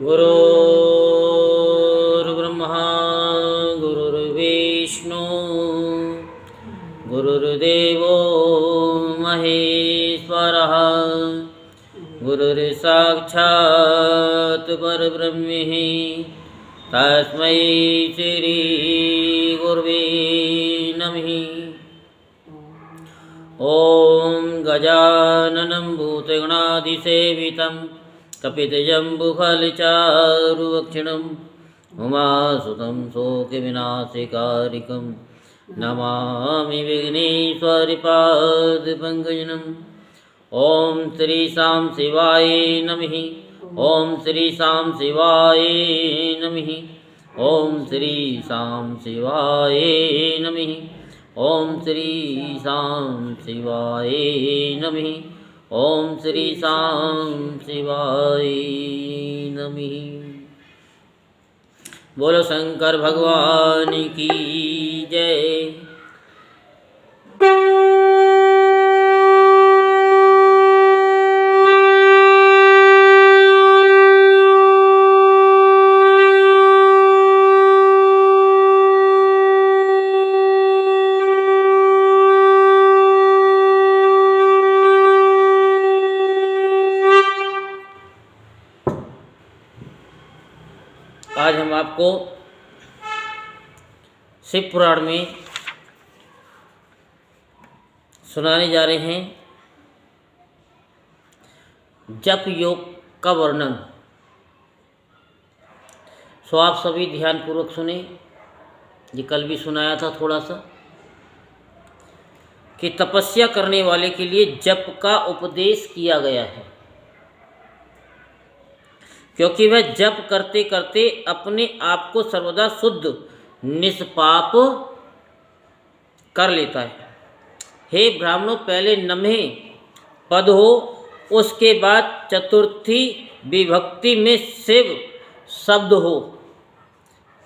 गुरुर्ब्रह्मा गुरुर्विष्णु गुरुर्देवो महेश्वरः गुरुर्साक्षात् परब्रह्म तस्मै श्री गुरुवे नमः। ॐ गजाननं भूतगणाधिसेवितं कपितजम्बुफलचारुभक्षणम् उमासुतं शोकविनाशकारिकं नमामि विघ्नेश्वरपादपङ्कजम्। ॐ श्री शां शिवाय नमः। ॐ श्री शां शिवाय नमः। ॐ श्री शां शिवाय नमः। ॐ श्री शां शिवाय नमः। ॐ श्री शां शिवाय नमः। बोलो शंकर भगवान की जय। आज हम आपको शिव पुराण में सुनाने जा रहे हैं जप योग का वर्णन। सो आप सभी ध्यानपूर्वक सुने। ये कल भी सुनाया था थोड़ा सा कि तपस्या करने वाले के लिए जप का उपदेश किया गया है, क्योंकि वह जप करते करते अपने आप को सर्वदा शुद्ध निष्पाप कर लेता है। हे ब्राह्मणों, पहले नम्हे पद हो, उसके बाद चतुर्थी विभक्ति में शिव शब्द हो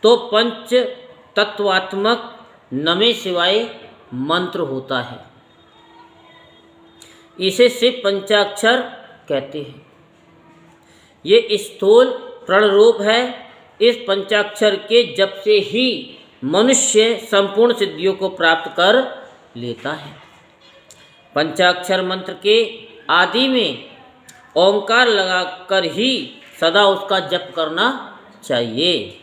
तो पंच तत्वात्मक नमे शिवाय मंत्र होता है। इसे शिव पंचाक्षर कहते हैं। ये स्थूल प्रणरूप है। इस पंचाक्षर के जप से ही मनुष्य संपूर्ण सिद्धियों को प्राप्त कर लेता है। पंचाक्षर मंत्र के आदि में ओंकार लगाकर ही सदा उसका जप करना चाहिए।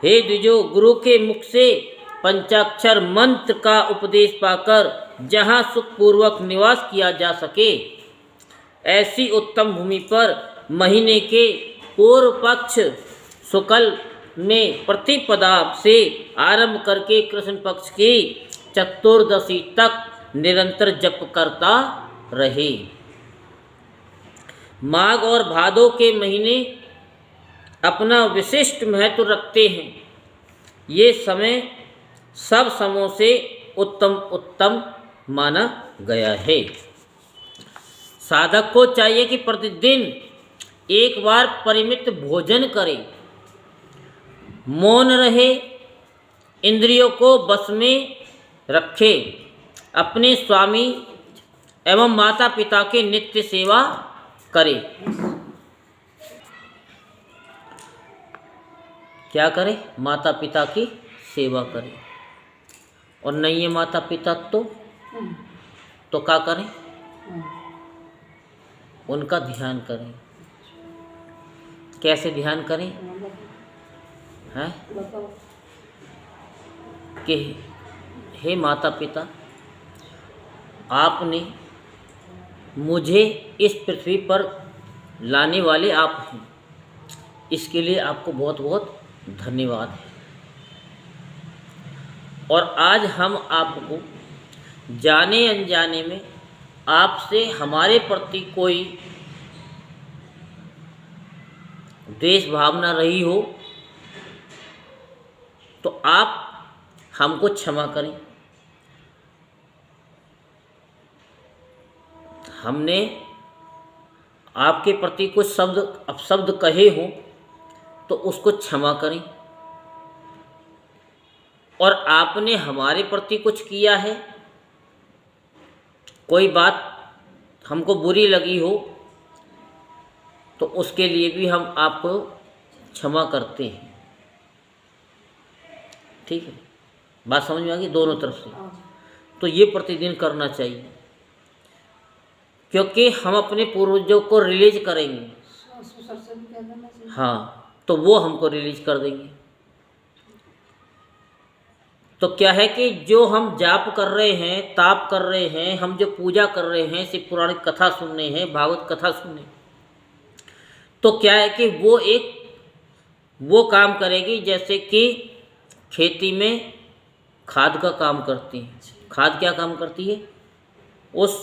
हे द्विजो, गुरु के मुख से पंचाक्षर मंत्र का उपदेश पाकर जहाँ सुखपूर्वक निवास किया जा सके, ऐसी उत्तम भूमि पर महीने के पूर्व पक्ष शुक्ल में प्रतिपदा से आरंभ करके कृष्ण पक्ष की चतुर्दशी तक निरंतर जप करता रहे। माघ और भादो के महीने अपना विशिष्ट महत्व रखते हैं। ये समय सब समयों से उत्तम माना गया है। साधक को चाहिए कि प्रतिदिन एक बार परिमित भोजन करे, मौन रहे, इंद्रियों को बस में रखे, अपने स्वामी एवं माता पिता के नित्य सेवा करे। क्या करे? माता पिता की सेवा करे। और नहीं है माता पिता तो क्या करें? उनका ध्यान करें। कैसे ध्यान करें? हैं कि हे माता पिता, आपने मुझे इस पृथ्वी पर लाने वाले आप हैं। इसके लिए आपको बहुत बहुत धन्यवाद है। और आज हम आपको जाने अनजाने में आपसे हमारे प्रति कोई द्वेष भावना रही हो तो आप हमको क्षमा करें। हमने आपके प्रति कुछ शब्द अपशब्द कहे हों तो उसको क्षमा करें। और आपने हमारे प्रति कुछ किया है, कोई बात हमको बुरी लगी हो तो उसके लिए भी हम आपको क्षमा करते हैं। ठीक है, बात समझ में आ गई दोनों तरफ से। तो ये प्रतिदिन करना चाहिए, क्योंकि हम अपने पूर्वजों को रिलीज करेंगे, हाँ, तो वो हमको रिलीज कर देंगे। तो क्या है कि जो हम जाप कर रहे हैं, ताप कर रहे हैं, हम जो पूजा कर रहे हैं, शिव पुराण की कथा सुन रहे हैं, भागवत कथा सुन रहे हैं, तो क्या है कि वो काम करेगी जैसे कि खेती में खाद का काम करती है। खाद क्या काम करती है? उस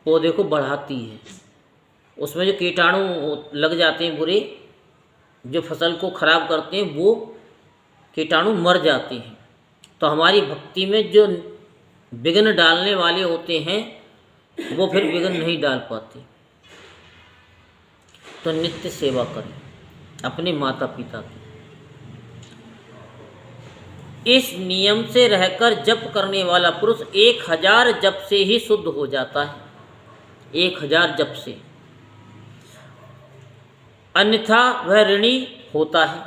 पौधे को बढ़ाती है, उसमें जो कीटाणु लग जाते हैं बुरे, जो फसल को खराब करते हैं, वो कीटाणु मर जाते हैं। तो हमारी भक्ति में जो विघ्न डालने वाले होते हैं, वो फिर विघ्न नहीं डाल पाते। तो नित्य सेवा करें अपने माता पिता की। इस नियम से रहकर जप करने वाला पुरुष 1000 जप से ही शुद्ध हो जाता है, 1000 जप से, अन्यथा वह ऋणी होता है।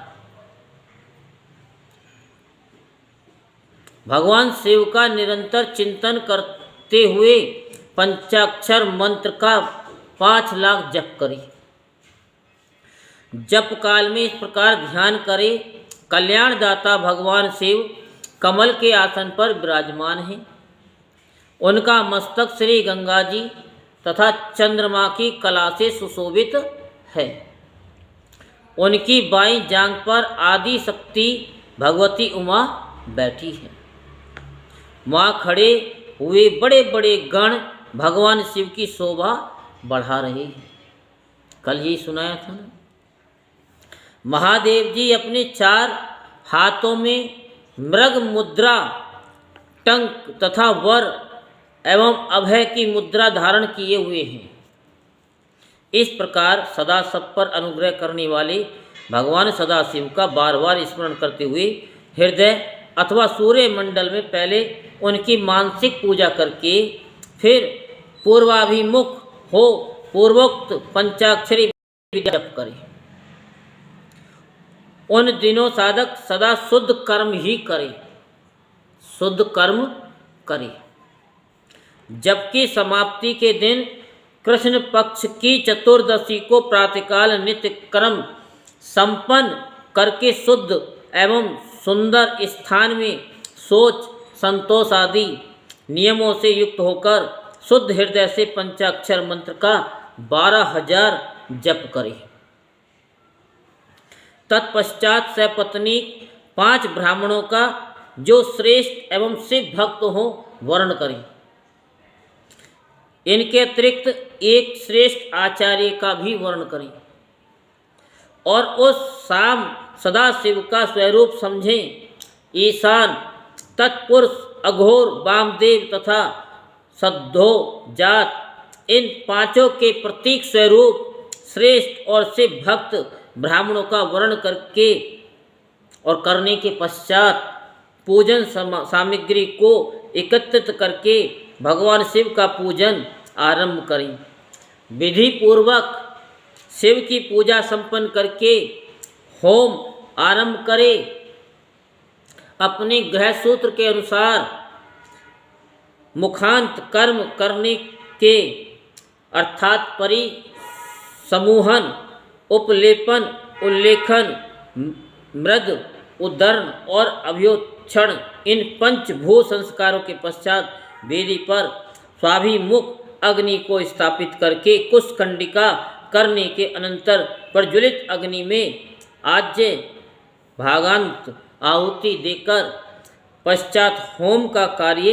भगवान शिव का निरंतर चिंतन करते हुए पंचाक्षर मंत्र का 5 लाख जप करें। जप काल में इस प्रकार ध्यान करें, कल्याणदाता भगवान शिव कमल के आसन पर विराजमान हैं। उनका मस्तक श्री गंगा जी तथा चंद्रमा की कला से सुशोभित है। उनकी बाईं जांघ पर आदि शक्ति भगवती उमा बैठी है। वहाँ खड़े हुए बड़े बड़े गण भगवान शिव की शोभा बढ़ा रहे हैं। कल यही सुनाया था ना। महादेव जी अपने 4 हाथों में मृग मुद्रा, टंक तथा वर एवं अभय की मुद्रा धारण किए हुए हैं। इस प्रकार सदा सब पर अनुग्रह करने वाले भगवान सदाशिव का बार बार स्मरण करते हुए हृदय अथवा सूर्य मंडल में पहले उनकी मानसिक पूजा करके फिर पूर्वाभिमुख हो पूर्वोक्त पंचाक्षरी जप करें। उन दिनों साधक सदा शुद्ध कर्म ही करे, शुद्ध कर्म करे। जबकि समाप्ति के दिन कृष्ण पक्ष की चतुर्दशी को प्रातःकाल नित्य कर्म संपन्न करके शुद्ध एवं सुंदर स्थान में सोच संतोष आदि नियमों से युक्त होकर शुद्ध हृदय से पंचाक्षर मंत्र का 12,000 जप करें। तत्पश्चात सपत्नी 5 ब्राह्मणों का जो श्रेष्ठ एवं शिव भक्त हो वर्ण करें। इनके अतिरिक्त एक श्रेष्ठ आचार्य का भी वर्ण करें और उस शाम सदाशिव का स्वरूप समझें। ईशान, तत्पुरुष, अघोर, वामदेव तथा सद्धो जात इन 5 के प्रतीक स्वरूप श्रेष्ठ और शिव भक्त ब्राह्मणों का वर्ण करके और करने के पश्चात पूजन सामग्री को एकत्रित करके भगवान शिव का पूजन आरंभ करें। विधि पूर्वक शिव की पूजा संपन्न करके होम आरंभ करें। अपने ग्रह सूत्र के अनुसार मुखांत कर्म करने के अर्थात परिसमूहन, उपलेपन, उल्लेखन, मृद, उद्धरण और अभ्योक्षण इन 5 भू संस्कारों के पश्चात वेदी पर स्वाभिमुख अग्नि को स्थापित करके कुशकंडिका करने के अनंतर प्रज्वलित अग्नि में आज्य भागांत आहुति देकर पश्चात होम का कार्य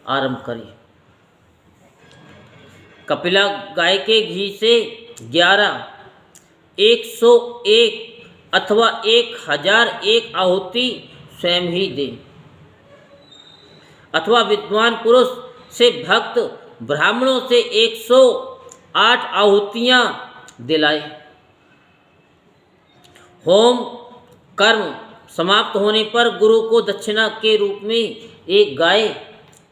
आरंभ करें। कपिला गाय के घी से 11, 101 अथवा 1001 आहुति स्वयं ही दे, अथवा विद्वान पुरुष से भक्त ब्राह्मणों से 108 आहुतियाँ दिलाए। होम कर्म समाप्त होने पर गुरु को दक्षिणा के रूप में एक गाय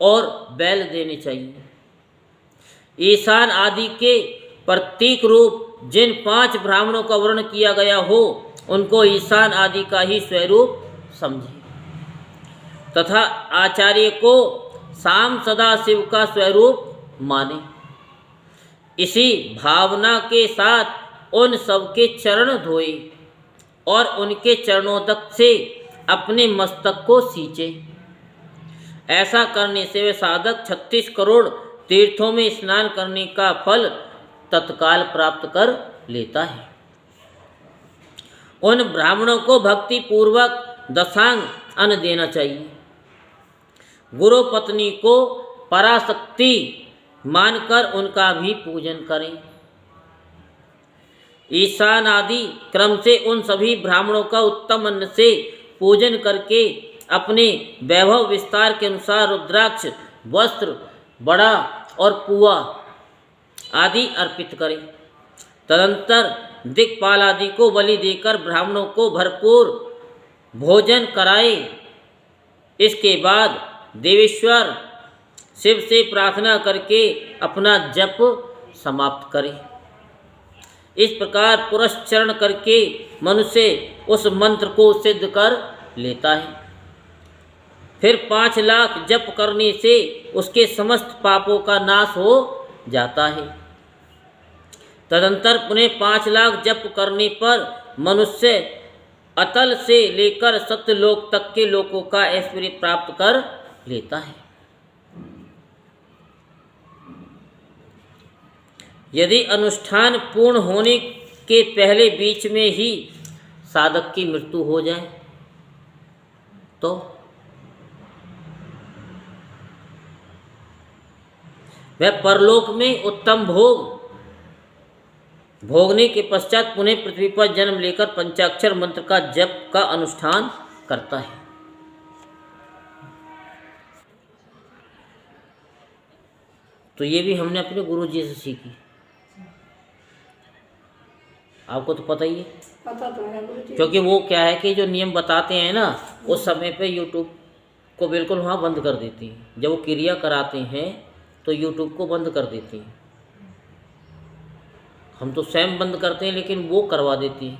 और बैल देने चाहिए। ईशान आदि के प्रतीक रूप जिन 5 ब्राह्मणों का वर्णन किया गया हो उनको ईशान आदि का ही स्वरूप समझे तथा आचार्य को शाम सदाशिव का स्वरूप माने। इसी भावना के साथ उन सबके चरण धोए और उनके चरणोदक से अपने मस्तक को सींचे। ऐसा करने से वे साधक 36 करोड़ तीर्थों में स्नान करने का फल तत्काल प्राप्त कर लेता है। उन ब्राह्मणों को भक्ति पूर्वक दशांग अन्न देना चाहिए। गुरु पत्नी को पराशक्ति मानकर उनका भी पूजन करें। ईशान आदि क्रम से उन सभी ब्राह्मणों का उत्तम अन्न से पूजन करके अपने वैभव विस्तार के अनुसार रुद्राक्ष, वस्त्र, बड़ा और पुआ आदि अर्पित करें। तदंतर दिक्पाल आदि को बलि देकर ब्राह्मणों को भरपूर भोजन कराए। इसके बाद देवेश्वर शिव से प्रार्थना करके अपना जप समाप्त करें। इस प्रकार पुरस्चरण करके मनुष्य उस मंत्र को सिद्ध कर लेता है। फिर 5 लाख जप करने से उसके समस्त पापों का नाश हो जाता है। तदंतर पुनः 5 लाख जप करने पर मनुष्य अतल से लेकर सत्यलोक तक के लोकों का ऐश्वर्य प्राप्त कर लेता है। यदि अनुष्ठान पूर्ण होने के पहले बीच में ही साधक की मृत्यु हो जाए तो वह परलोक में उत्तम भोग भोगने के पश्चात पुनः पृथ्वी पर जन्म लेकर पंचाक्षर मंत्र का जप का अनुष्ठान करता है। तो ये भी हमने अपने गुरु जी से सीखी। आपको तो पता ही है, पता तो है गुरु जी। क्योंकि वो क्या है कि जो नियम बताते हैं ना, उस समय पे यूट्यूब को बिल्कुल वहाँ बंद कर देती हैं। जब वो क्रिया कराते हैं तो यूट्यूब को बंद कर देती हैं। हम तो स्वयं बंद करते हैं, लेकिन वो करवा देती है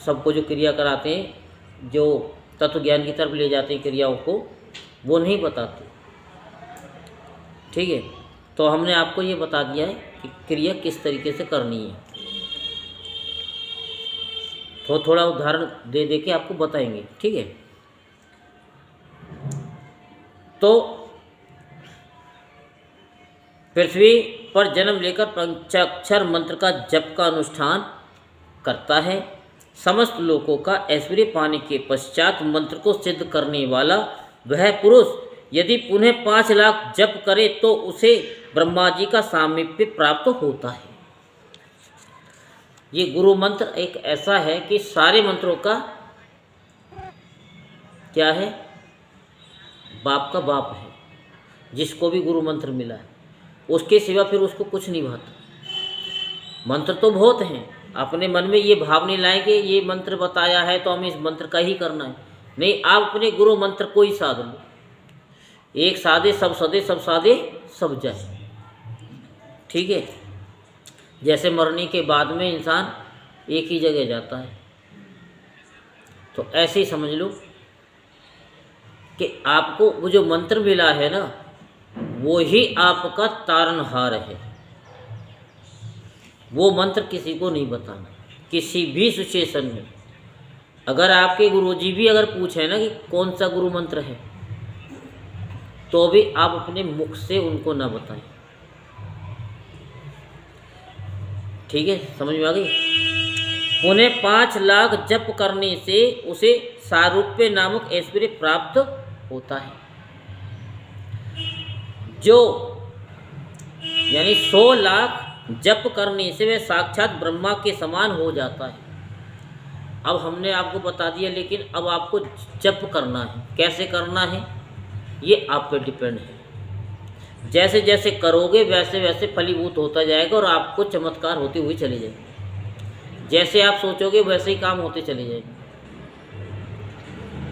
सबको। जो क्रिया कराते हैं, जो तत्व ज्ञान की तरफ ले जाते हैं क्रियाओं को, वो नहीं बताते। ठीक है, तो हमने आपको ये बता दिया है कि क्रिया किस तरीके से करनी है। तो थोड़ा उदाहरण दे दे के आपको बताएंगे। ठीक है, तो पृथ्वी पर जन्म लेकर पंचाक्षर मंत्र का जप का अनुष्ठान करता है। समस्त लोगों का ऐश्वर्य पाने के पश्चात मंत्र को सिद्ध करने वाला वह पुरुष यदि पुनः 5 लाख जप करे तो उसे ब्रह्मा जी का सामीप्य प्राप्त होता है। ये गुरु मंत्र एक ऐसा है कि सारे मंत्रों का क्या है, बाप का बाप है। जिसको भी गुरु मंत्र मिला है उसके सिवा फिर उसको कुछ नहीं भाता। मंत्र तो बहुत हैं, अपने मन में ये भाव नहीं लाएं कि ये मंत्र बताया है तो हमें इस मंत्र का ही करना है। नहीं, आप अपने गुरु मंत्र को ही साध लो। एक साधे सब सदे, सब साधे सब जाए। ठीक है, जैसे मरने के बाद में इंसान एक ही जगह जाता है, तो ऐसे ही समझ लो कि आपको वो जो मंत्र मिला है ना, वो ही आपका तारनहार है। वो मंत्र किसी को नहीं बताना, किसी भी सिचुएशन में। अगर आपके गुरुजी भी अगर पूछे ना कि कौन सा गुरु मंत्र है, तो भी आप अपने मुख से उनको ना बताएं। ठीक है, समझ में आ गई। पुनः 5 लाख जप करने से उसे सारूप्य नामक ऐश्वर्य प्राप्त होता है, जो यानी 100 लाख जप करने से वह साक्षात ब्रह्मा के समान हो जाता है। अब हमने आपको बता दिया, लेकिन अब आपको जप करना है। कैसे करना है ये आप पे डिपेंड है। जैसे जैसे करोगे वैसे वैसे फलीभूत होता जाएगा और आपको चमत्कार होते हुए चले जाएंगे। जैसे आप सोचोगे वैसे ही काम होते चले जाएंगे।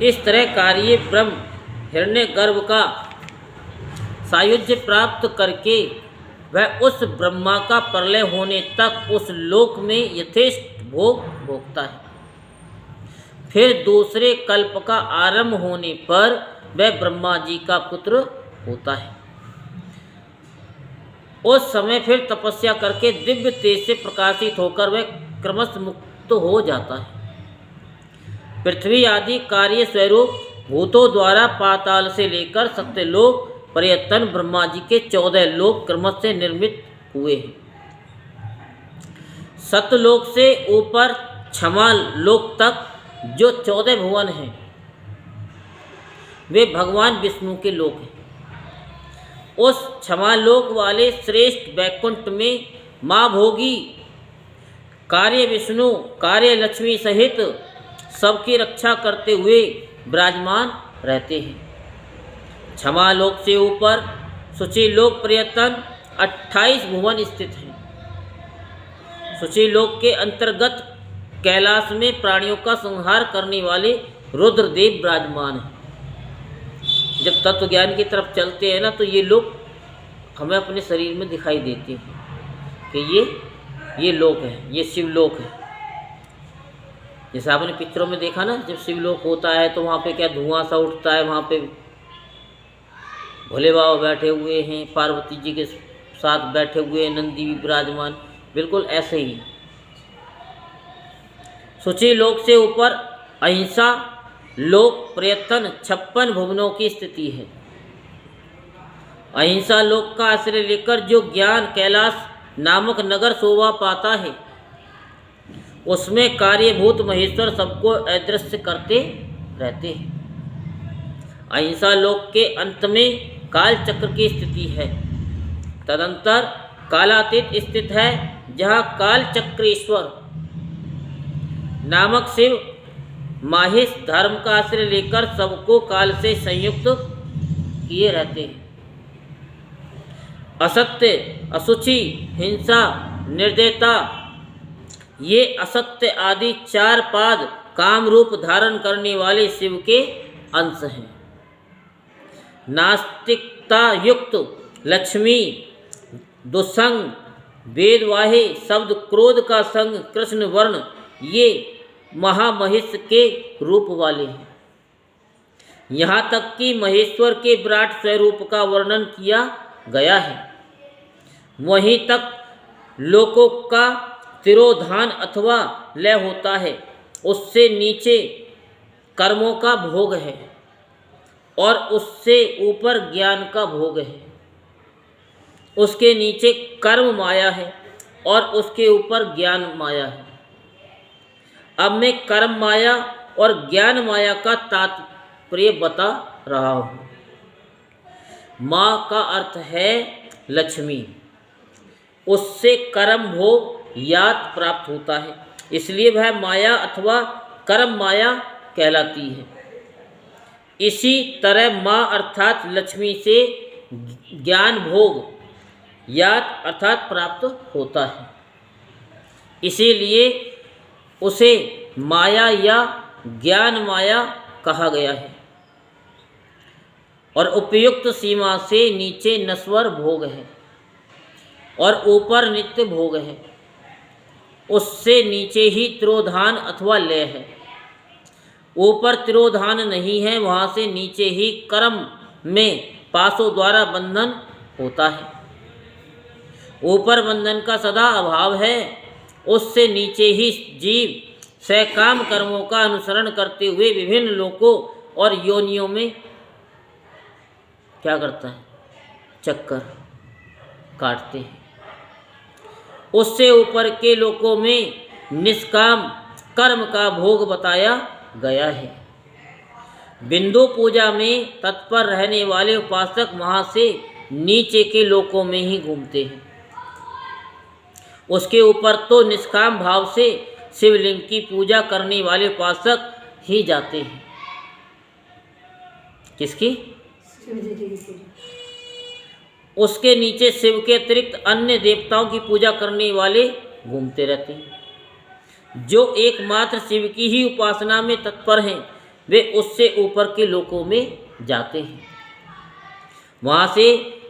इस तरह कार्य ब्रह्म हिरण्यगर्भ का सायुज्य प्राप्त करके वह उस ब्रह्मा का प्रलय होने तक उस लोक में यथेष्ट भोग भोगता है। फिर दूसरे कल्प का आरंभ होने पर वह ब्रह्मा जी का पुत्र होता है। उस समय फिर तपस्या करके दिव्य तेज से प्रकाशित होकर वह क्रमशः मुक्त हो जाता है। पृथ्वी आदि कार्य स्वरूप भूतों द्वारा पाताल से लेकर सत्यलोक पर्यंत ब्रह्मा जी के 14 लोक क्रमशः से निर्मित हुए हैं। सतलोक से ऊपर क्षमा लोक तक जो 14 भुवन हैं वे भगवान विष्णु के लोक हैं। उस क्षमालोक वाले श्रेष्ठ वैकुंठ में माँ भोगी, कार्य विष्णु, कार्य लक्ष्मी सहित सबकी रक्षा करते हुए विराजमान रहते हैं। क्षमालोक से ऊपर शुचिलोक पर्यंत 28 भुवन स्थित हैं। शुचिलोक के अंतर्गत कैलाश में प्राणियों का संहार करने वाले रुद्रदेव विराजमान हैं। जब तत्व ज्ञान की तरफ चलते हैं ना, तो ये लोग हमें अपने शरीर में दिखाई देते हैं कि ये लोक है, ये शिवलोक है। जैसे आपने पिक्चरों में देखा ना, जब शिवलोक होता है तो वहाँ पे क्या धुआं सा उठता है, वहाँ पे भोले बाबा बैठे हुए हैं, पार्वती जी के साथ बैठे हुए हैं, नंदी भी विराजमान, बिल्कुल ऐसे ही। शुचि लोक से ऊपर अहिंसा लोक पर्यंत 56 भुवनों की स्थिति है। अहिंसा लोक का आश्रय लेकर जो ज्ञान कैलाश नामक नगर शोभा पाता है, उसमें कार्यभूत महेश्वर सबको अदृश्य करते रहते हैं। अहिंसा लोक के अंत में काल चक्र की स्थिति है। तदंतर कालातीत स्थित है, जहाँ काल चक्रेश्वर नामक शिव माहेश धर्म का आश्रय लेकर सबको काल से संयुक्त किए रहते हैं। असत्य, अशुचि, हिंसा, निर्दयता, ये असत्य आदि 4 पाद काम रूप धारण करने वाले शिव के अंश हैं। नास्तिकता युक्त लक्ष्मी, दुसंग, वेदवाहे शब्द, क्रोध का संग, कृष्ण वर्ण, ये महामहिष के रूप वाले हैं। यहाँ तक कि महेश्वर के विराट स्वरूप का वर्णन किया गया है। वहीं तक लोकों का तिरोधान अथवा लय होता है। उससे नीचे कर्मों का भोग है और उससे ऊपर ज्ञान का भोग है। उसके नीचे कर्म माया है और उसके ऊपर ज्ञान माया है। अब मैं कर्म माया और ज्ञान माया का तात्पर्य बता रहा हूँ। माँ का अर्थ है लक्ष्मी, उससे कर्म भोग याद प्राप्त होता है, इसलिए वह माया अथवा कर्म माया कहलाती है। इसी तरह माँ अर्थात लक्ष्मी से ज्ञान भोग याद अर्थात प्राप्त होता है, इसीलिए उसे माया या ज्ञान माया कहा गया है। और उपयुक्त सीमा से नीचे नश्वर भोग है और ऊपर नित्य भोग है। उससे नीचे ही तिरोधान अथवा लय है। ऊपर तिरोधान नहीं है, वहाँ से नीचे ही कर्म में पासों द्वारा बंधन होता है। ऊपर बंधन का सदा अभाव है। उससे नीचे ही जीव सकाम कर्मों का अनुसरण करते हुए विभिन्न लोकों और योनियों में क्या करता है, चक्कर काटते हैं। उससे ऊपर के लोकों में निष्काम कर्म का भोग बताया गया है। बिंदु पूजा में तत्पर रहने वाले उपासक वहाँ से नीचे के लोकों में ही घूमते हैं। उसके ऊपर तो निष्काम भाव से शिवलिंग की पूजा करने वाले उपासक ही जाते हैं। किसकी? उसके नीचे शिव के अतिरिक्त अन्य देवताओं की पूजा करने वाले घूमते रहते हैं। जो एकमात्र शिव की ही उपासना में तत्पर हैं, वे उससे ऊपर के लोकों में जाते हैं। वहाँ से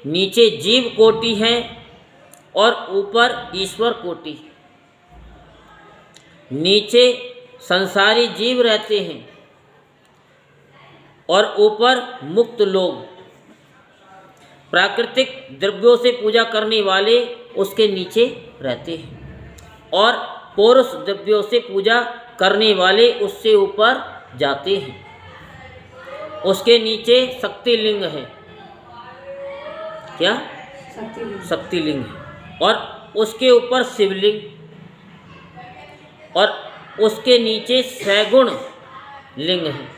नीचे जीव कोटि है और ऊपर ईश्वर कोटि। नीचे संसारी जीव रहते हैं और ऊपर मुक्त लोग। प्राकृतिक द्रव्यों से पूजा करने वाले उसके नीचे रहते हैं और पौरुष द्रव्यों से पूजा करने वाले उससे ऊपर जाते हैं। उसके नीचे शक्ति लिंग है। क्या? शक्ति लिंग है। और उसके ऊपर शिवलिंग और उसके नीचे सैगुण लिंग है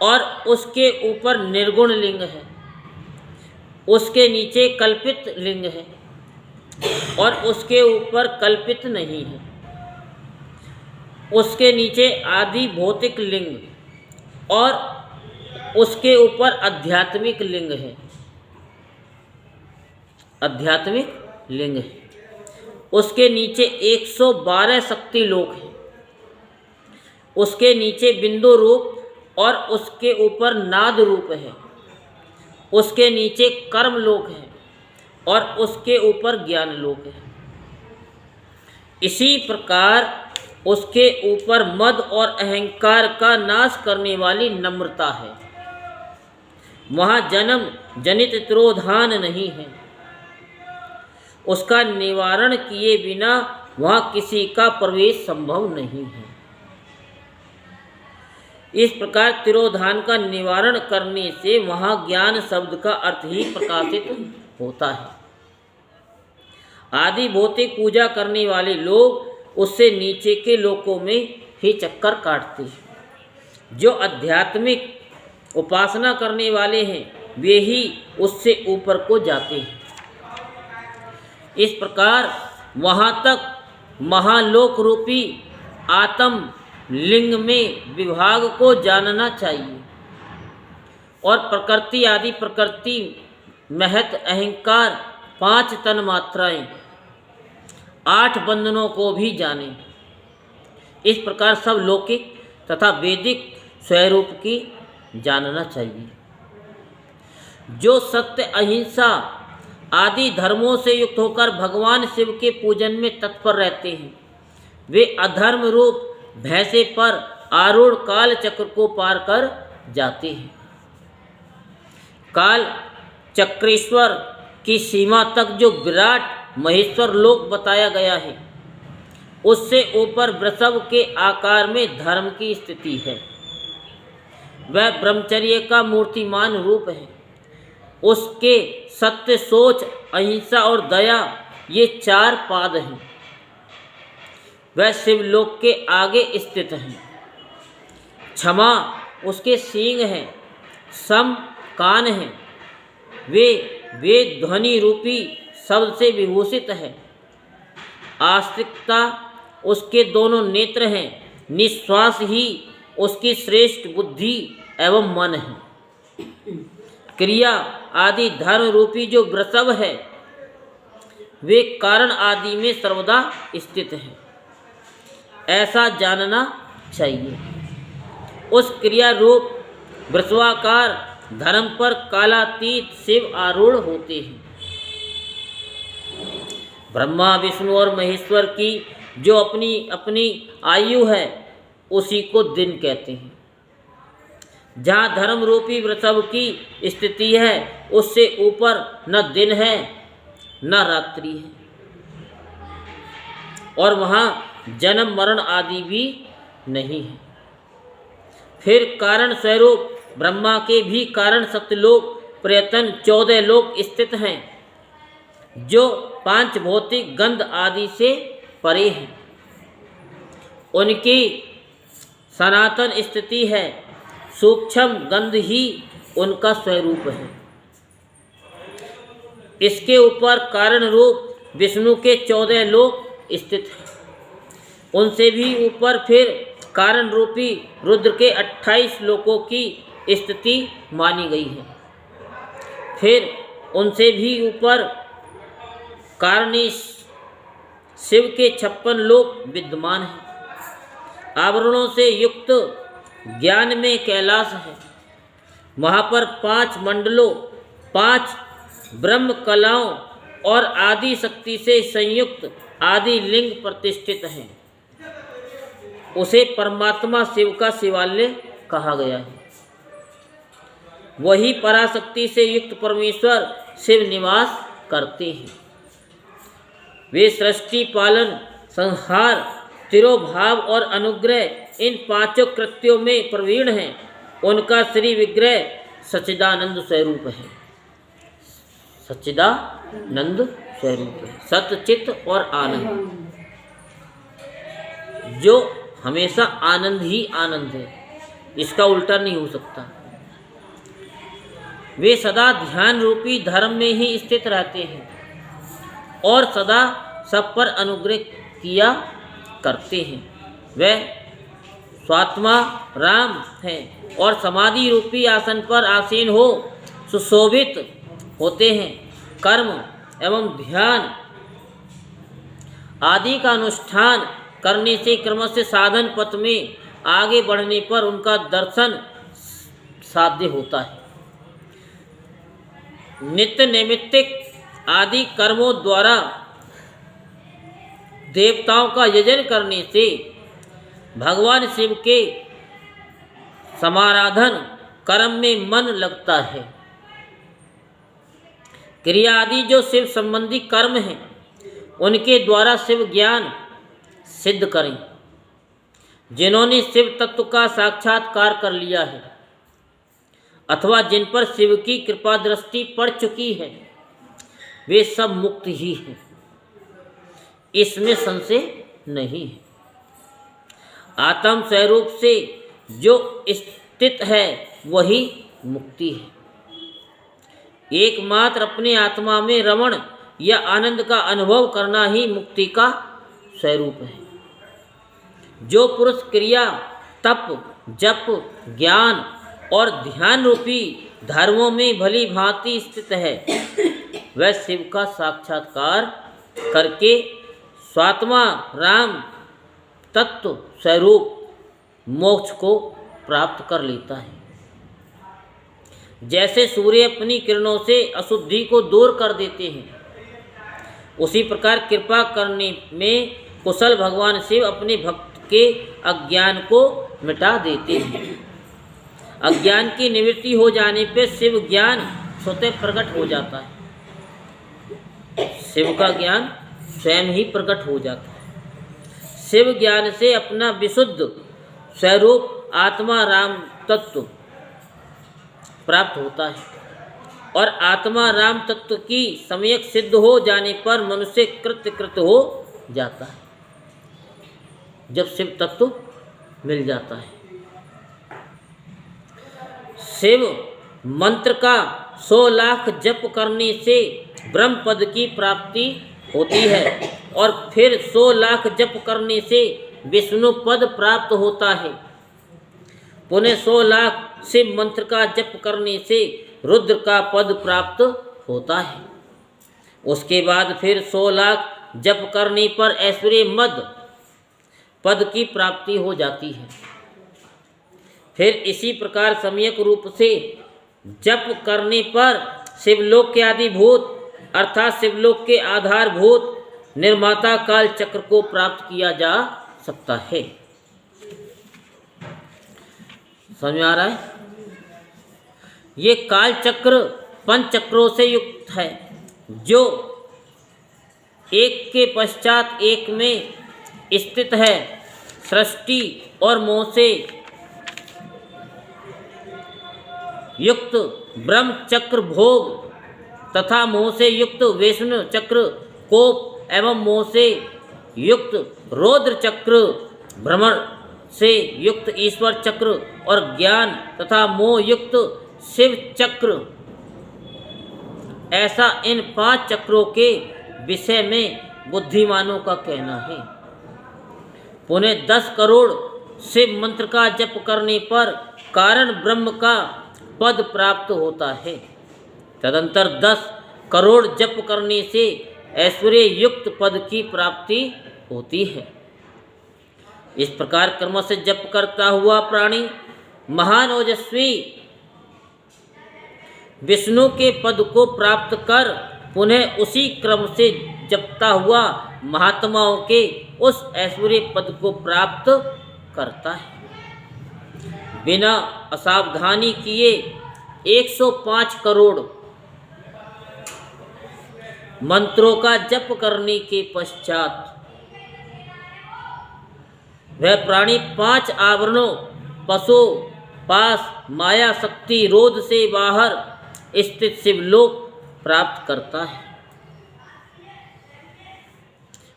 और उसके ऊपर निर्गुण लिंग है। उसके नीचे कल्पित लिंग है और उसके ऊपर कल्पित नहीं है। उसके नीचे आदि भौतिक लिंग और उसके ऊपर आध्यात्मिक लिंग है। आध्यात्मिक लिंग है। उसके नीचे 112 शक्ति लोक हैं। उसके नीचे बिंदु रूप और उसके ऊपर नाद रूप है। उसके नीचे कर्म लोक है और उसके ऊपर ज्ञान लोक है। इसी प्रकार उसके ऊपर मद और अहंकार का नाश करने वाली नम्रता है। वहाँ जन्म जनित तिरोधान नहीं है। उसका निवारण किए बिना वहाँ किसी का प्रवेश संभव नहीं है। इस प्रकार तिरोधान का निवारण करने से वहाँ ज्ञान शब्द का अर्थ ही प्रकाशित होता है। आदि भौतिक पूजा करने वाले लोग उससे नीचे के लोकों में ही चक्कर काटते हैं। जो आध्यात्मिक उपासना करने वाले हैं वे ही उससे ऊपर को जाते हैं। इस प्रकार वहाँ तक महालोक रूपी आत्म लिंग में विभाग को जानना चाहिए और प्रकृति आदि प्रकृति महत अहंकार 5 तन मात्राएं 8 बंधनों को भी जाने। इस प्रकार सब लौकिक तथा वैदिक स्वरूप की जानना चाहिए। जो सत्य अहिंसा आदि धर्मों से युक्त होकर भगवान शिव के पूजन में तत्पर रहते हैं वे अधर्म रूप भैंसे पर आरूढ़ काल चक्र को पार कर जाते हैं। काल चक्रेश्वर की सीमा तक जो विराट महेश्वर लोक बताया गया है उससे ऊपर वृषभ के आकार में धर्म की स्थिति है। वह ब्रह्मचर्य का मूर्तिमान रूप है। उसके सत्य, सोच, अहिंसा और दया ये 4 पाद हैं। वह शिवलोक के आगे स्थित है। क्षमा उसके सींग हैं। सम कान हैं। वे ध्वनि रूपी शब्द से विभूषित है। आस्तिकता उसके दोनों नेत्र हैं। निश्वास ही उसकी श्रेष्ठ बुद्धि एवं मन है। क्रिया आदि धर्म रूपी जो वृषभ है वे कारण आदि में सर्वदा स्थित है। ऐसा जानना चाहिए। उस क्रिया रूप वृषभाकार धर्म पर कालातीत शिव आरूढ़ होते हैं। ब्रह्मा विष्णु और महेश्वर की जो अपनी अपनी आयु है उसी को दिन कहते हैं। जहाँ धर्म रूपी वृषभ की स्थिति है उससे ऊपर न दिन है न रात्रि है और वहाँ जन्म मरण आदि भी नहीं है। फिर कारण स्वरूप ब्रह्मा के भी कारण सत्यलोक प्रयतन 14 लोक स्थित हैं जो 5 भौतिक गंध आदि से परे हैं। उनकी सनातन स्थिति है। सूक्ष्म गंध ही उनका स्वरूप है। इसके ऊपर कारण रूप विष्णु के 14 लोक स्थित हैं। उनसे भी ऊपर फिर कारण रूपी रुद्र के 28 लोकों की स्थिति मानी गई है। फिर उनसे भी ऊपर कारणी शिव के 56 लोक विद्यमान हैं। आवरणों से युक्त ज्ञान में कैलाश है। वहाँ पर 5 मंडलों 5 ब्रह्म कलाओं और आदि शक्ति से संयुक्त आदि लिंग प्रतिष्ठित हैं। उसे परमात्मा शिव का शिवालय कहा गया है। वही पराशक्ति से युक्त परमेश्वर शिव निवास करते हैं। वे सृष्टि, पालन, संहार, तिरोभाव और अनुग्रह इन पांचों कृत्यों में प्रवीण हैं। उनका श्री विग्रह सच्चिदानंद स्वरूप है। सच्चिदानंद स्वरूप है, सत्य, चित्त और आनंद, जो हमेशा आनंद ही आनंद है, इसका उल्टा नहीं हो सकता। वे सदा ध्यान रूपी धर्म में ही स्थित रहते हैं और सदा सब पर अनुग्रह किया करते हैं। वह स्वात्मा राम हैं और समाधि रूपी आसन पर आसीन हो सुशोभित होते हैं। कर्म एवं ध्यान आदि का अनुष्ठान करने से क्रमशः साधन पथ में आगे बढ़ने पर उनका दर्शन साध्य होता है। नित्य नैमित्तिक आदि कर्मों द्वारा देवताओं का यजन करने से भगवान शिव के समाराधन कर्म में मन लगता है। क्रिया आदि जो शिव संबंधी कर्म हैं, उनके द्वारा शिव ज्ञान सिद्ध करें। जिन्होंने शिव तत्व का साक्षात्कार कर लिया है अथवा जिन पर शिव की कृपा दृष्टि पड़ चुकी है, वे सब मुक्त ही हैं, इसमें संशय नहीं है। आत्म स्वरूप से जो स्थित है वही मुक्ति है। एकमात्र अपने आत्मा में रमण या आनंद का अनुभव करना ही मुक्ति का स्वरूप है। जो पुरुष क्रिया, तप, जप, ज्ञान और ध्यान रूपी धर्मों में भली भांति स्थित है, वह शिव का साक्षात्कार करके स्वात्मा राम तत्व स्वरूप मोक्ष को प्राप्त कर लेता है। जैसे सूर्य अपनी किरणों से अशुद्धि को दूर कर देते हैं, उसी प्रकार कृपा करने में कुशल भगवान शिव अपने भक्त के अज्ञान को मिटा देते हैं। अज्ञान की निवृत्ति हो जाने पर शिव ज्ञान स्वतः प्रकट हो जाता है। शिव का ज्ञान स्वयं ही प्रकट हो जाता है। शिव ज्ञान से अपना विशुद्ध स्वरूप आत्मा राम तत्व प्राप्त होता है और आत्मा राम तत्व की सम्यक सिद्ध हो जाने पर मनुष्य कृत हो जाता है। जब शिव तत्व मिल जाता है, शिव मंत्र का 100 लाख जप करने से ब्रह्म पद की प्राप्ति होती है और फिर 100 लाख जप करने से विष्णु पद प्राप्त होता है। पुनः 100 लाख शिव मंत्र का जप करने से रुद्र का पद प्राप्त होता है। उसके बाद फिर 100 लाख जप करने पर ऐश्वर्य मद पद की प्राप्ति हो जाती है। फिर इसी प्रकार सम्यक रूप से जप करने पर शिवलोक के आदिभूत अर्थात शिवलोक के आधारभूत निर्माता काल चक्र को प्राप्त किया जा सकता है। समझ में आ रहा है? ये काल चक्र 5 चक्रों से युक्त है, जो एक के पश्चात एक में स्थित है। सृष्टि और मोह से युक्त ब्रह्म चक्र भोग तथा मोह से युक्त विष्णु चक्र कोप एवं मोह से युक्त रौद्र चक्र, भ्रमण से युक्त ईश्वर चक्र और ज्ञान तथा मोह युक्त शिव चक्र, ऐसा इन 5 चक्रों के विषय में बुद्धिमानों का कहना है। पुनः 10 करोड़ शिव मंत्र का जप करने पर कारण ब्रह्म का पद प्राप्त होता है। तदंतर 10 करोड़ जप करने से ऐश्वर्य युक्त पद की प्राप्ति होती है। इस प्रकार कर्म से जप करता हुआ प्राणी महान ओजस्वी विष्णु के पद को प्राप्त कर पुनः उसी क्रम से जपता हुआ महात्माओं के उस ऐश्वर्य पद को प्राप्त करता है। बिना असावधानी किए 105 करोड़ मंत्रों का जप करने के पश्चात वह प्राणी 5 आवरणों पशु पास माया शक्ति रोध से बाहर स्थित शिवलोक प्राप्त करता है।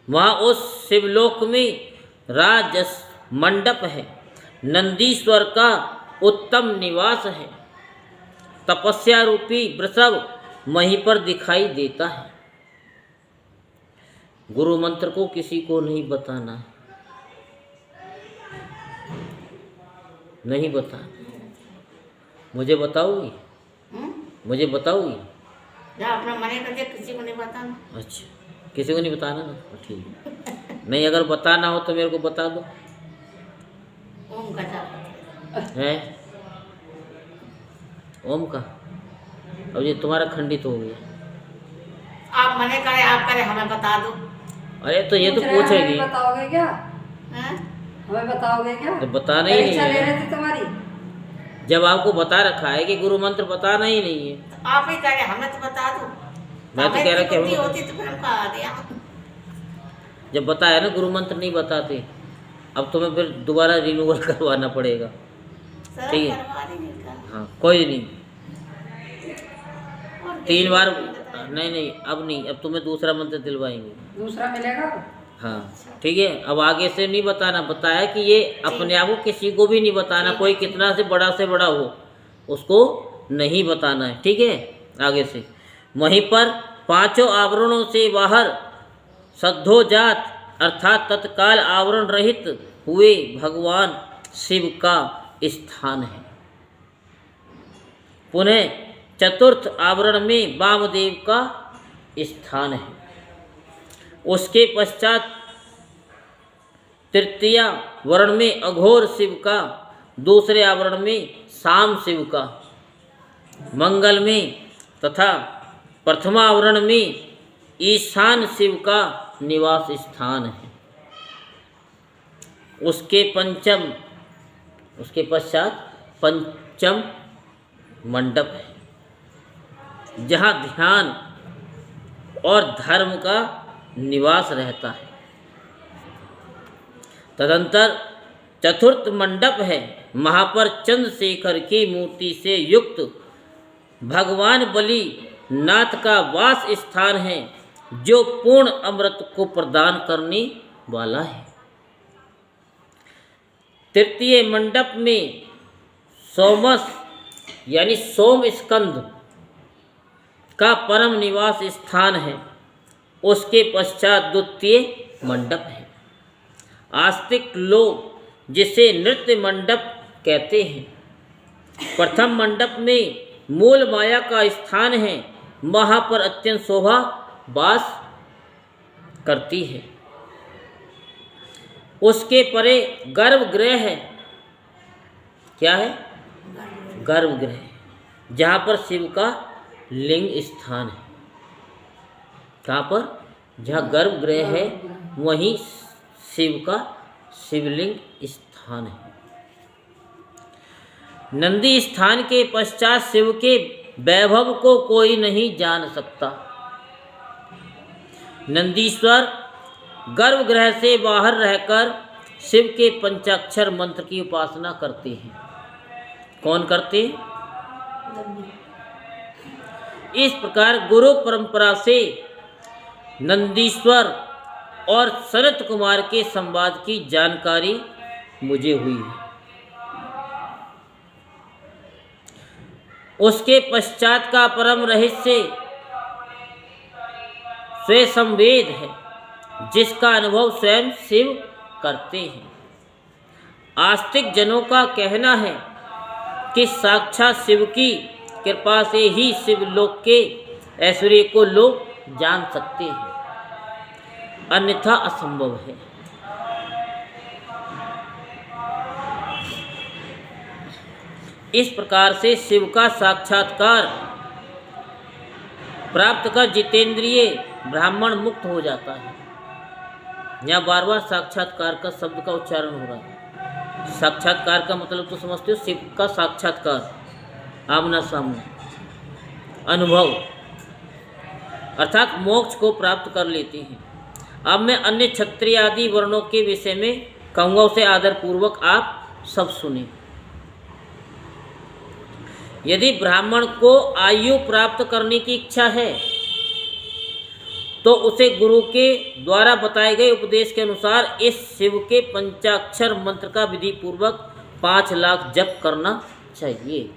वहाँ उस शिवलोक में राजस मंडप है, नंदीश्वर का उत्तम निवास है, तपस्या रूपी वृषभ वहीं पर दिखाई देता है। गुरु मंत्र को किसी को नहीं बताना है, नहीं बता। मुझे बताओगी? मुझे बताओगी? अपना मने करके किसी को नहीं बताना। अच्छा, किसी को नहीं बताना ना, ठीक है। नहीं, अगर बताना हो तो मेरे को बता दो। ओम का जाप है ओम का। अब ये तुम्हारा खंडित हो गया। आप मने करे, आप करे, हमें बता दो। अरे तो ये तो पूछेगी। बताओगे क्या? हैं? हमें बताओगे क्या? तो बताना ही नहीं परीक्षा ले है। रहे थे तुम्हारी। जब आपको बता रखा है कि गुरु मंत्र बताना ही नहीं है, तो आप ही करे, हमें तो बता दो। मैं तो कह रहा कि हमें हमें होती तो फिर हम कहा दिया। जब बताया ना गुरु मंत्र नहीं बताते, अब तुम्हें फिर दोबारा रिन्यूअल करवाना पड़ेगा। सर ठीक है। करवा देंगे का। हाँ, कोई नहीं, और 3 बार। किसी को नहीं, अब नहीं, अब तुम्हें दूसरा मंत्र दिलवाएंगे। दूसरा मिलेगा? हाँ ठीक है, अब आगे से नहीं बताना। बताया कि ये अपने आप को किसी को भी नहीं बताना, कोई कितना से बड़ा हो उसको नहीं बताना है, ठीक है। आगे से वहीं पर 5 आवरणों से बाहर सद्धोजात अर्थात तत्काल आवरण रहित हुए भगवान शिव का स्थान है। पुनः चतुर्थ आवरण में वामदेव का स्थान है। उसके पश्चात तृतीय वर्ण में अघोर शिव का, दूसरे आवरण में शाम शिव का, मंगल में तथा प्रथमावरण में ईशान शिव का निवास स्थान है। उसके पश्चात पंचम मंडप है, जहाँ ध्यान और धर्म का निवास रहता है। तदंतर चतुर्थ मंडप है, वहाँ पर चंद्रशेखर की मूर्ति से युक्त भगवान बलि नाथ का वास स्थान है, जो पूर्ण अमृत को प्रदान करने वाला है। तृतीय मंडप में सोमस यानी सोम स्कंद का परम निवास स्थान है। उसके पश्चात द्वितीय मंडप है। आस्तिक लोग जिसे नृत्य मंडप कहते हैं। प्रथम मंडप में मूल माया का स्थान है, वहाँ पर अत्यंत शोभा वास करती है। उसके परे गर्भगृह है। क्या है? गर्भगृह, जहाँ पर शिव का लिंग स्थान है। कहाँ पर? जहाँ गर्भगृह है वहीं शिव का शिवलिंग स्थान है। नंदी स्थान के पश्चात शिव के वैभव को कोई नहीं जान सकता। नंदीश्वर गर्भगृह से बाहर रहकर शिव के पंचाक्षर मंत्र की उपासना करते हैं। कौन करते हैं? इस प्रकार गुरु परंपरा से नंदीश्वर और सनत कुमार के संवाद की जानकारी मुझे हुई है। उसके पश्चात का परम रहस्य स्वसंवेद है, जिसका अनुभव स्वयं शिव करते हैं। आस्तिक जनों का कहना है कि साक्षात शिव की कृपा से ही शिवलोक के ऐश्वर्य को लोग जान सकते हैं, अन्यथा असंभव है। इस प्रकार से शिव का साक्षात्कार प्राप्त कर जितेंद्रिय ब्राह्मण मुक्त हो जाता है। यहाँ बार बार साक्षात्कार का शब्द का उच्चारण हो रहा है। साक्षात्कार का मतलब तो समझते हो, शिव का साक्षात्कार, आमना सामना अनुभव, अर्थात मोक्ष को प्राप्त कर लेते हैं। अब मैं अन्य क्षत्रिय आदि वर्णों के विषय में कहूँगा, उसे आदरपूर्वक आप सब सुने। यदि ब्राह्मण को आयु प्राप्त करने की इच्छा है तो उसे गुरु के द्वारा बताए गए उपदेश के अनुसार इस शिव के पंचाक्षर मंत्र का विधि पूर्वक 5 लाख जप करना चाहिए।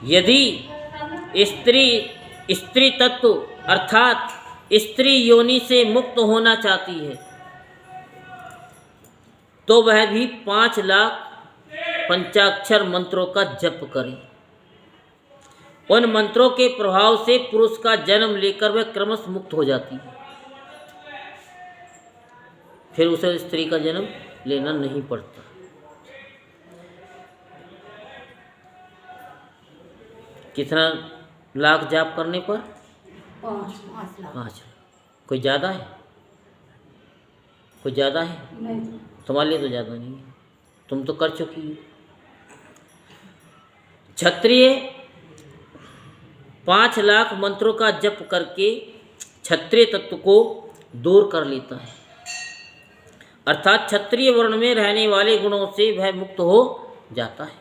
यदि स्त्री तत्व अर्थात स्त्री योनि से मुक्त होना चाहती है तो वह भी 5 लाख पंचाक्षर मंत्रों का जप करे। उन मंत्रों के प्रभाव से पुरुष का जन्म लेकर वह क्रमश मुक्त हो जाती है, फिर उसे स्त्री का जन्म लेना नहीं पड़ता। कितना लाख जाप करने पर? 5 5। कोई ज़्यादा है? कोई ज़्यादा है? नहीं। तुम्हारे लिए तो ज़्यादा नहीं है, तुम तो कर चुकी हो। क्षत्रिय 5 लाख मंत्रों का जप करके क्षत्रिय तत्व को दूर कर लेता है, अर्थात क्षत्रिय वर्ण में रहने वाले गुणों से वह मुक्त हो जाता है।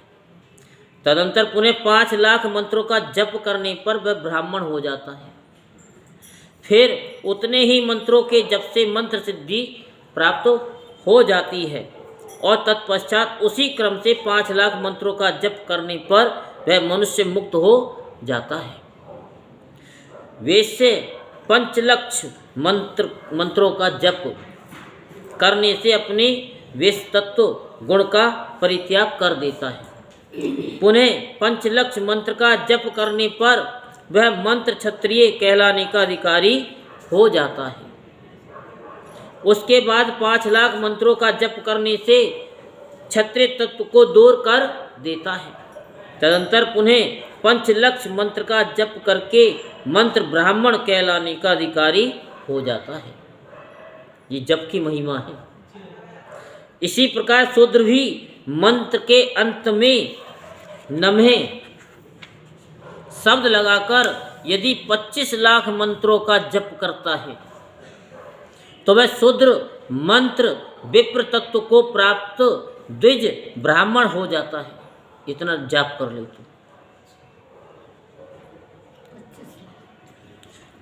तदंतर पुनः 5 लाख मंत्रों का जप करने पर वह ब्राह्मण हो जाता है। फिर उतने ही मंत्रों के जप से मंत्र सिद्धि प्राप्त हो जाती है और तत्पश्चात उसी क्रम से 5 लाख मंत्रों का जप करने पर वह मनुष्य मुक्त हो जाता है। वैसे 5 लक्ष मंत्रों का जप करने से अपने वेश तत्व गुण का परित्याग कर देता है। पुनः 5 लक्ष मंत्र का जप करने पर वह मंत्र क्षत्रिय कहलाने का अधिकारी हो जाता है। उसके बाद 5 लाख मंत्रों का जप करने से क्षत्रिय तत्व को दूर कर देता है। तदंतर पुनः 5 लक्ष मंत्र का जप करके मंत्र ब्राह्मण कहलाने का अधिकारी हो जाता है। ये जप की महिमा है। इसी प्रकार शूद्र भी मंत्र के अंत में नम्हे शब्द लगाकर यदि 25 लाख मंत्रों का जप करता है तो वह शूद्र मंत्र विप्र तत्व को प्राप्त द्विज ब्राह्मण हो जाता है। इतना जाप कर ले तो,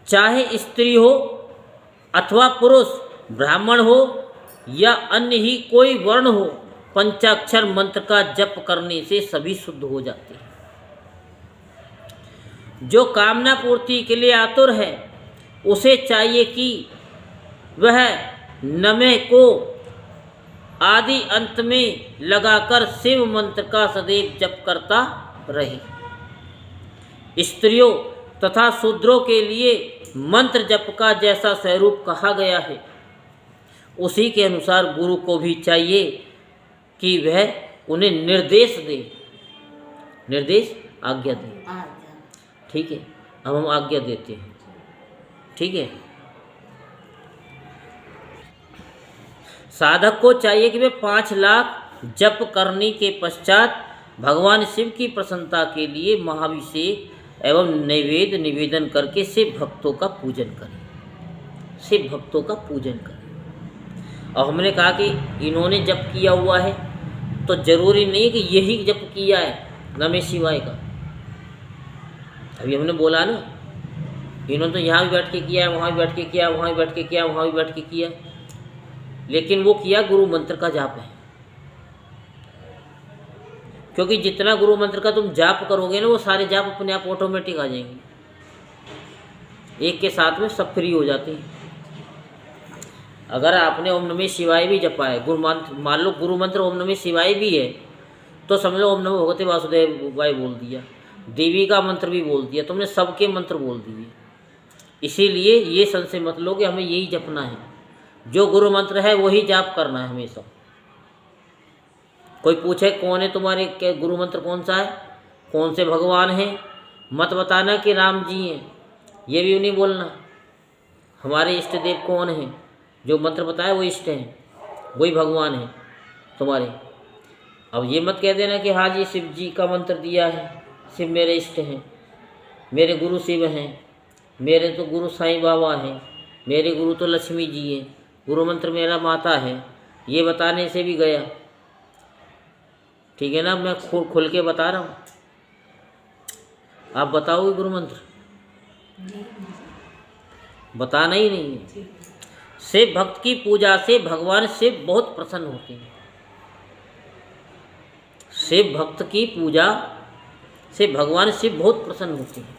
चाहे स्त्री हो अथवा पुरुष, ब्राह्मण हो या अन्य ही कोई वर्ण हो, पंचाक्षर मंत्र का जप करने से सभी शुद्ध हो जाते हैं। जो कामना पूर्ति के लिए आतुर है उसे चाहिए कि वह नमे को आदि अंत में लगाकर शिव मंत्र का सदैव जप करता रहे। स्त्रियों तथा शूद्रों के लिए मंत्र जप का जैसा स्वरूप कहा गया है उसी के अनुसार गुरु को भी चाहिए कि वह उन्हें निर्देश दे, आज्ञा दे। ठीक है, अब हम आज्ञा देते हैं। ठीक है, साधक को चाहिए कि वे 5 लाख जप करने के पश्चात भगवान शिव की प्रसन्नता के लिए महाभिषेक एवं नैवेद्य निवेदन करके शिव भक्तों का पूजन करें। शिव भक्तों का पूजन करें। और हमने कहा कि इन्होंने जप किया हुआ है तो जरूरी नहीं कि यही जप किया है नमः शिवाय का। अभी हमने बोला ना, इन्होंने तो यहाँ भी बैठ के किया है, वहाँ भी बैठ के किया, वहाँ भी बैठ के किया, वहाँ भी बैठ के किया, लेकिन वो किया गुरु मंत्र का जाप है। क्योंकि जितना गुरु मंत्र का तुम जाप करोगे ना वो सारे जाप अपने आप ऑटोमेटिक आ जाएंगे, एक के साथ में सब फ्री हो जाते हैं। अगर आपने ओम नमः शिवाय भी जपा है, गुरु मंत्र मान लो गुरु मंत्र ओम नमः शिवाय भी है तो समझ लो ओम नमो भगवते वासुदेवाय बोल दिया, देवी का मंत्र भी बोल दिया, तुमने सबके मंत्र बोल दिए। इसीलिए ये संशय मत लो कि हमें यही जपना है, जो गुरु मंत्र है वही जाप करना है हमेशा। कोई पूछे कौन है तुम्हारे, क्या गुरु मंत्र कौन सा है, कौन से भगवान हैं, मत बताना कि राम जी हैं, ये भी नहीं बोलना। हमारे इष्ट देव कौन हैं, जो मंत्र बताया वो इष्ट हैं, वही भगवान हैं, तुम्हारे। अब ये मत कह देना कि हाँ जी शिव जी का मंत्र दिया है, शिव मेरे इष्ट हैं, मेरे गुरु शिव हैं, मेरे तो गुरु साईं बाबा हैं, मेरे गुरु तो लक्ष्मी जी हैं, गुरु मंत्र मेरा माता है, ये बताने से भी गया। ठीक है ना, मैं खुल के बता रहा हूँ। आप बताओगे गुरु मंत्र? बताना ही नहीं है। शिव भक्त की पूजा से भगवान शिव बहुत प्रसन्न होते हैं। शिव भक्त की पूजा से भगवान शिव बहुत प्रसन्न होते हैं।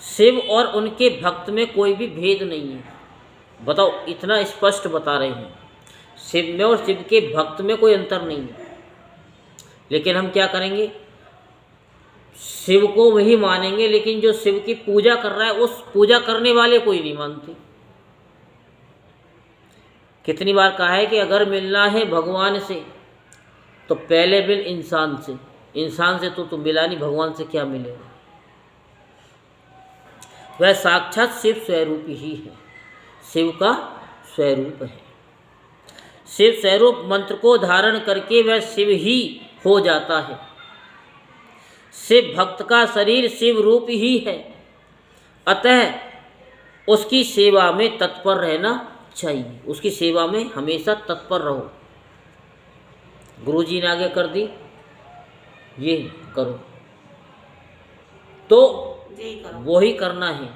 शिव और उनके भक्त में कोई भी भेद नहीं है। बताओ, इतना स्पष्ट बता रहे हैं, शिव में और शिव के भक्त में कोई अंतर नहीं है। लेकिन हम क्या करेंगे, शिव को वही मानेंगे, लेकिन जो शिव की पूजा कर रहा है उस पूजा करने वाले कोई नहीं मानते। कितनी बार कहा है कि अगर मिलना है भगवान से तो पहले मिल इंसान से। इंसान से तो मिला नहीं, भगवान से क्या मिलेगा। वह साक्षात शिव स्वरूप ही है, शिव का स्वरूप है। शिव स्वरूप मंत्र को धारण करके वह शिव ही हो जाता है। शिव भक्त का शरीर शिव रूप ही है, अतः उसकी सेवा में तत्पर रहना चाहिए। उसकी सेवा में हमेशा तत्पर रहो। गुरुजी ने आगे कर दी, ये करो तो जी करो। वो ही करना है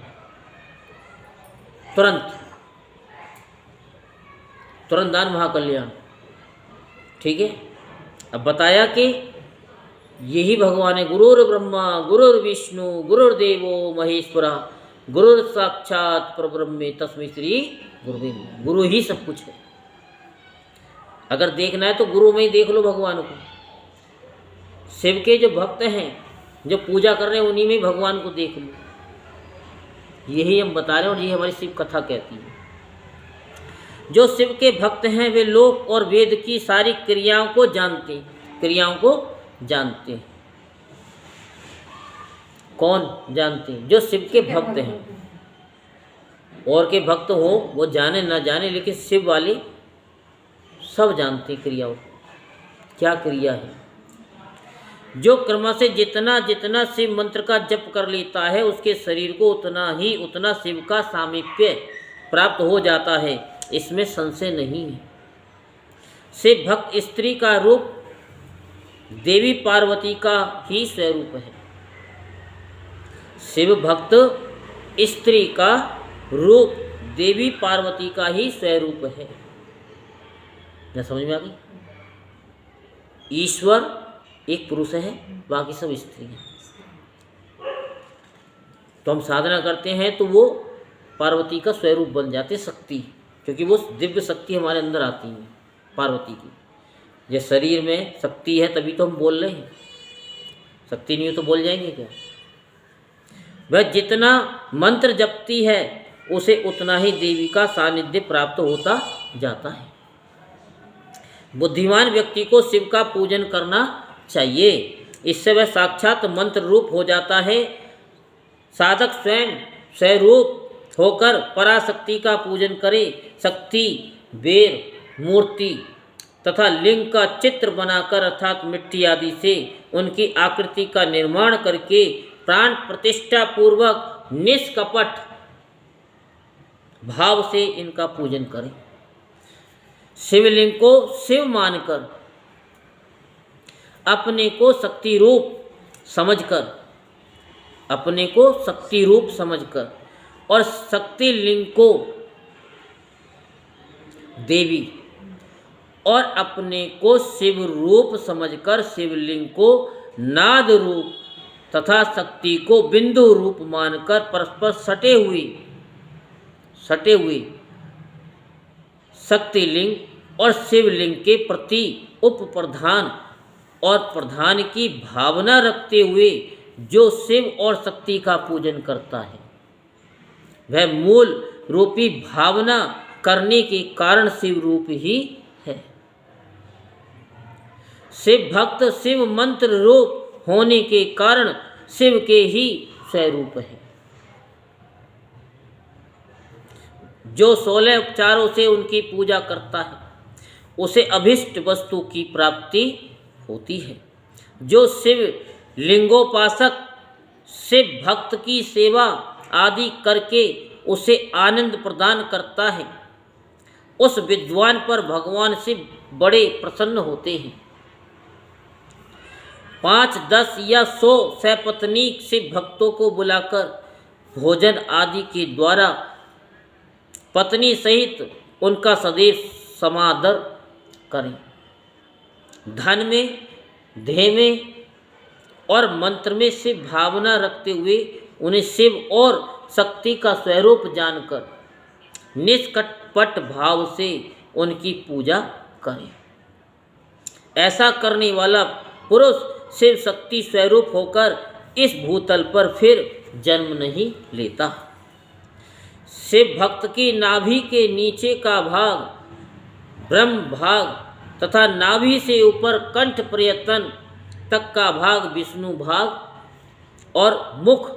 तुरंत। तुरंत दान महाकल्याण। ठीक है। अब बताया कि यही भगवान है, गुरुर् ब्रह्मा गुरुर्विष्णु गुरुर्देवो महेश्वरा गुरुर् साक्षात परब्रह्म तस्मै श्री गुरुवे नमः। गुरु ही सब कुछ है। अगर देखना है तो गुरु में ही देख लो भगवान को। शिव के जो भक्त हैं, जो पूजा कर रहे हैं, उन्हीं में भगवान को देख लो। यही हम बता रहे हैं और यही हमारी शिव कथा कहती है। जो शिव के भक्त हैं वे लोक और वेद की सारी क्रियाओं को जानते हैं। कौन जानते हैं? जो शिव के भक्त हैं। और के भक्त हो वो जाने ना जाने, लेकिन शिव वाले सब जानते हैं क्रियाओं को, क्या क्रिया है। जो क्रम से जितना जितना शिव मंत्र का जप कर लेता है उसके शरीर को उतना शिव का सामीप्य प्राप्त हो जाता है, इसमें संशय नहीं है। शिव भक्त स्त्री का रूप देवी पार्वती का ही स्वरूप है। शिव भक्त स्त्री का रूप देवी पार्वती का ही स्वरूप है। क्या समझ में आ गई? ईश्वर एक पुरुष है, बाकी सब स्त्री हैं। तो हम साधना करते हैं तो वो पार्वती का स्वरूप बन जाते, शक्ति, क्योंकि वो दिव्य शक्ति हमारे अंदर आती है पार्वती की। ये शरीर में शक्ति है तभी तो हम बोल रहे हैं। शक्ति नहीं हो तो बोल जाएंगे क्या? वह जितना मंत्र जपती है उसे उतना ही देवी का सानिध्य प्राप्त होता जाता है। बुद्धिमान व्यक्ति को शिव का पूजन करना चाहिए, इससे वह साक्षात मंत्र रूप हो जाता है। साधक स्वयं स्वरूप होकर पराशक्ति का पूजन करे। शक्ति, बेर, मूर्ति तथा लिंग का चित्र बनाकर अर्थात मिट्टी आदि से उनकी आकृति का निर्माण करके प्राण प्रतिष्ठा पूर्वक निष्कपट भाव से इनका पूजन करें। शिवलिंग को शिव मानकर अपने को शक्ति रूप समझकर और शक्ति लिंग को देवी और अपने को शिव रूप समझकर शिवलिंग को नाद रूप तथा शक्ति को बिंदु रूप मानकर परस्पर सटे हुए शक्तिलिंग और शिवलिंग के प्रति उप प्रधान और प्रधान की भावना रखते हुए जो शिव और शक्ति का पूजन करता है वह मूल रूपी भावना करने के कारण शिव रूप ही है। शिव भक्त शिव मंत्र रूप होने के कारण शिव के ही स्वरूप है। जो 16 उपचारों से उनकी पूजा करता है उसे अभिष्ट वस्तु की प्राप्ति होती है। जो शिव लिंगोपासक शिव भक्त की सेवा आदि करके उसे आनंद प्रदान करता है, उस विद्वान पर भगवान शिव बड़े प्रसन्न होते हैं। 5, 10 या 100 सपत्नीक शिव भक्तों को बुलाकर भोजन आदि के द्वारा पत्नी सहित उनका सदैव समादर करें। धन में, ध्येय में और मंत्र में शिव भावना रखते हुए उन्हें शिव और शक्ति का स्वरूप जानकर निष्कपट भाव से उनकी पूजा करें। ऐसा करने वाला पुरुष शिव शक्ति स्वरूप होकर इस भूतल पर फिर जन्म नहीं लेता। शिव भक्त की नाभि के नीचे का भाग ब्रह्म भाग तथा नाभि से ऊपर कंठ पर्यंत तक का भाग विष्णु भाग और मुख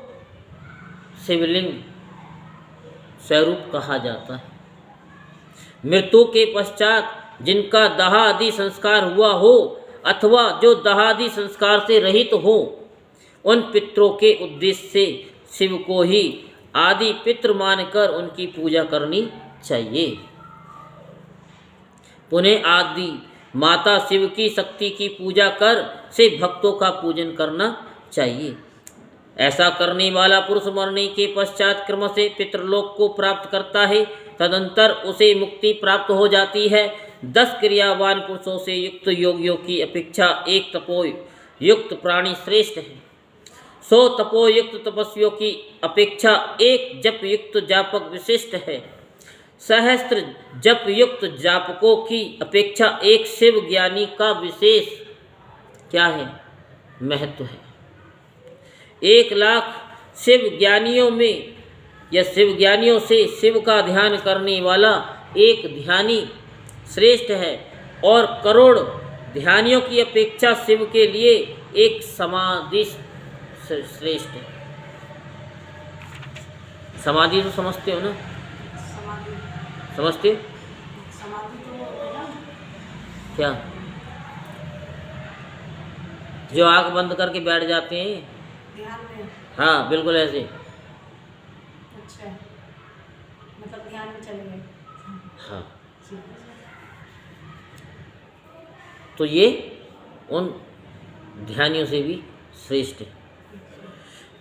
शिवलिंग स्वरूप कहा जाता है। मृत्यु के पश्चात जिनका दाह आदि संस्कार हुआ हो अथवा जो दाह आदि संस्कार से रहित हो, उन पितरों के उद्देश्य से शिव को ही आदि पितृ मानकर उनकी पूजा करनी चाहिए। पुनः आदि माता शिव की शक्ति की पूजा कर से भक्तों का पूजन करना चाहिए। ऐसा करने वाला पुरुष मरने के पश्चात क्रम से पितृलोक को प्राप्त करता है। तदंतर उसे मुक्ति प्राप्त हो जाती है। 10 क्रियावान पुरुषों से युक्त योगियों की अपेक्षा एक तपोयुक्त प्राणी श्रेष्ठ है। 100 तपोयुक्त तपस्वियों की अपेक्षा एक जप युक्त जापक विशिष्ट है। सहस्त्र जप युक्त जापकों की अपेक्षा एक शिव ज्ञानी का विशेष क्या है? महत्व है। 1,00,000 शिव ज्ञानियों में या शिव ज्ञानियों से शिव का ध्यान करने वाला एक ध्यानी श्रेष्ठ है और करोड़ ध्यानियों की अपेक्षा शिव के लिए एक समाधि श्रेष्ठ है। समाधि तो समझते हो ना? समझते हो? समाधि तो है ना, क्या? जो आंख बंद करके बैठ जाते हैं। ध्यान में। हाँ, बिल्कुल ऐसे। अच्छा, मतलब ध्यान में चले गए। हाँ, जी। तो ये उन ध्यानियों से भी श्रेष्ठ है।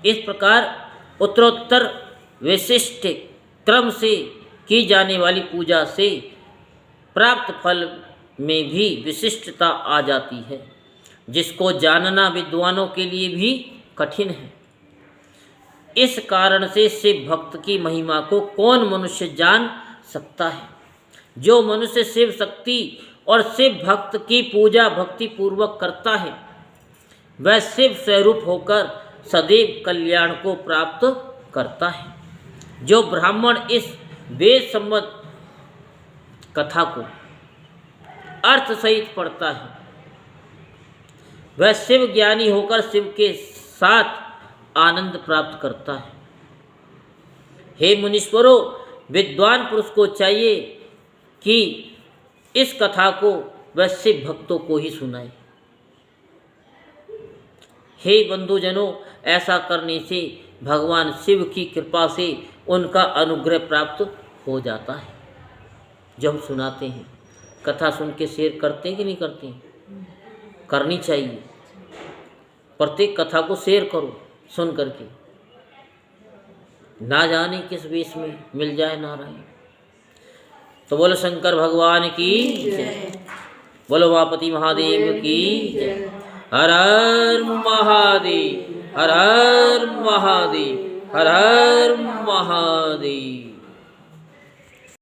इस प्रकार उत्तरोत्तर विशिष्ट क्रम से की जाने वाली पूजा से प्राप्त फल में भी विशिष्टता आ जाती है, जिसको जानना विद्वानों के लिए भी कठिन है। इस कारण से शिव भक्त की महिमा को कौन मनुष्य जान सकता है? जो मनुष्य शिव शक्ति और शिव भक्त की पूजा भक्ति पूर्वक करता है, वह शिव स्वरूप होकर सदैव कल्याण को प्राप्त करता है। जो ब्राह्मण इस वेद सम्मत कथा को अर्थ सहित पढ़ता है, वह शिव ज्ञानी होकर शिव के साथ आनंद प्राप्त करता है। हे मुनीश्वरों, विद्वान पुरुष को चाहिए कि इस कथा को वह शिव भक्तों को ही सुनाए। हे बंधुजनों, ऐसा करने से भगवान शिव की कृपा से उनका अनुग्रह प्राप्त हो जाता है। जब हम सुनाते हैं, कथा सुन के शेयर करते हैं कि नहीं करते हैं? करनी चाहिए। प्रत्येक कथा को शेयर करो सुन करके। ना जाने किस वेश में मिल जाए नारायण। तो बोलो शंकर भगवान की जय, बोलो उमापति महादेव की जय। हर हर महादेव, हर हर महादेव, हर हर महादेव।